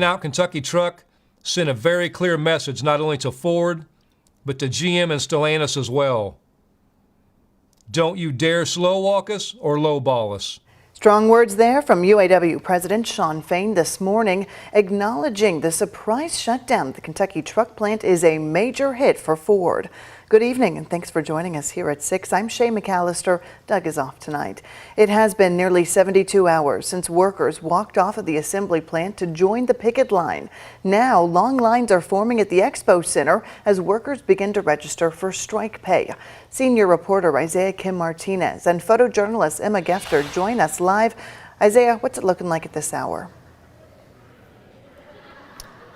Now, Kentucky Truck sent a very clear message not only to Ford, but to GM and Stellantis as well. Don't you dare slow walk us or lowball us. Strong words there from UAW President Shawn Fain this morning, acknowledging the surprise shutdown at the Kentucky Truck plant is a major hit for Ford. Good evening and thanks for joining us here at 6. I'm Shay McAllister. Doug is off tonight. It has been nearly 72 hours since workers walked off of the assembly plant to join the picket line. Now, long lines are forming at the Expo Center as workers begin to register for strike pay. Senior reporter Isaiah Kim Martinez and photojournalist Emma Gefter join us live. Isaiah, what's it looking like at this hour?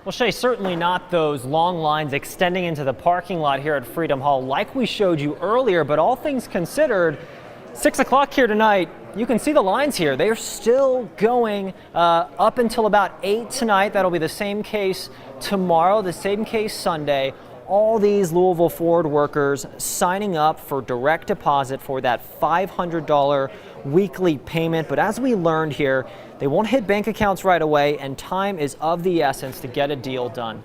Well, Shay, certainly not those long lines extending into the parking lot here at Freedom Hall like we showed you earlier, but all things considered, 6 o'clock here tonight, you can see the lines here. They are still going up until about 8 tonight. That'll be the same case tomorrow, the same case Sunday. All these Louisville Ford workers signing up for direct deposit for that $500 weekly payment. But as we learned here, they won't hit bank accounts right away, and time is of the essence to get a deal done.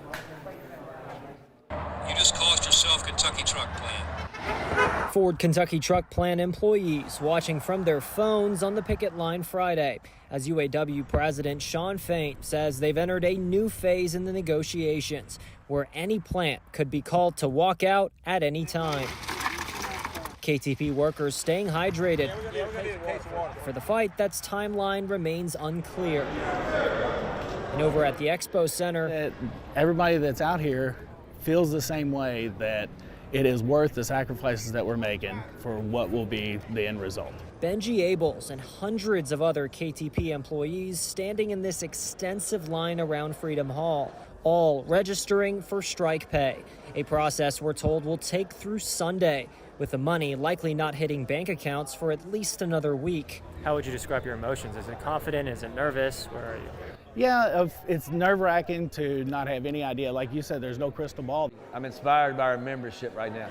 You just cost yourself Kentucky Truck Plant. Ford Kentucky Truck Plant employees watching from their phones on the picket line Friday, as UAW President Shawn Fain says they've entered a new phase in the negotiations where any plant could be called to walk out at any time. KTP workers staying hydrated. For the fight, that's timeline remains unclear. And over at the Expo Center, everybody that's out here feels the same way, that it is worth the sacrifices that we're making for what will be the end result. Benji Abels and hundreds of other KTP employees standing in this extensive line around Freedom Hall, all registering for strike pay, a process we're told will take through Sunday, with the money likely not hitting bank accounts for at least another week. How would you describe your emotions? Is it confident? Is it nervous? Where are you? Yeah, it's nerve-wracking to not have any idea. Like you said, there's no crystal ball. I'm inspired by our membership right now.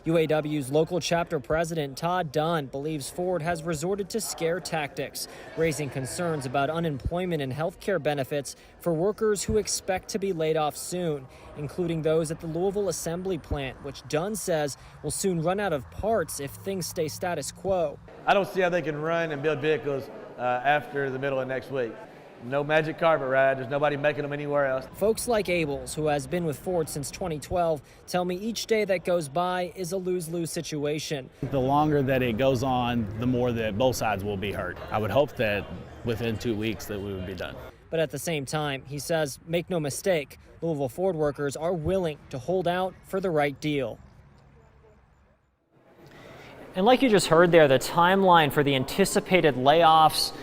UAW's local chapter president Todd Dunn believes Ford has resorted to scare tactics, raising concerns about unemployment and health care benefits for workers who expect to be laid off soon, including those at the Louisville assembly plant, which Dunn says will soon run out of parts if things stay status quo. I don't see how they can run and build vehicles after the middle of next week. No magic carpet ride. There's nobody making them anywhere else. Folks like Abels, who has been with Ford since 2012, tell me each day that goes by is a lose-lose situation. The longer that it goes on, the more that both sides will be hurt. I would hope that within 2 weeks that we would be done. But at the same time, he says, make no mistake, Louisville Ford workers are willing to hold out for the right deal. And like you just heard there, the timeline for the anticipated layoffs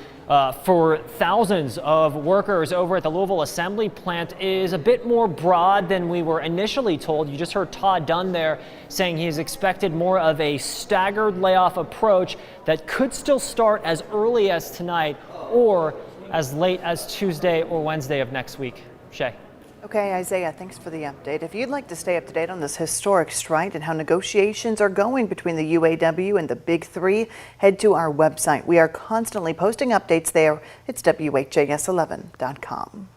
for thousands of workers over at the Louisville assembly plant is a bit more broad than we were initially told. You just heard Todd Dunn there saying he's expected more of a staggered layoff approach that could still start as early as tonight or as late as Tuesday or Wednesday of next week. Shay. Okay, Isaiah, thanks for the update. If you'd like to stay up to date on this historic strike and how negotiations are going between the UAW and the Big Three, head to our website. We are constantly posting updates there. It's WHAS11.com.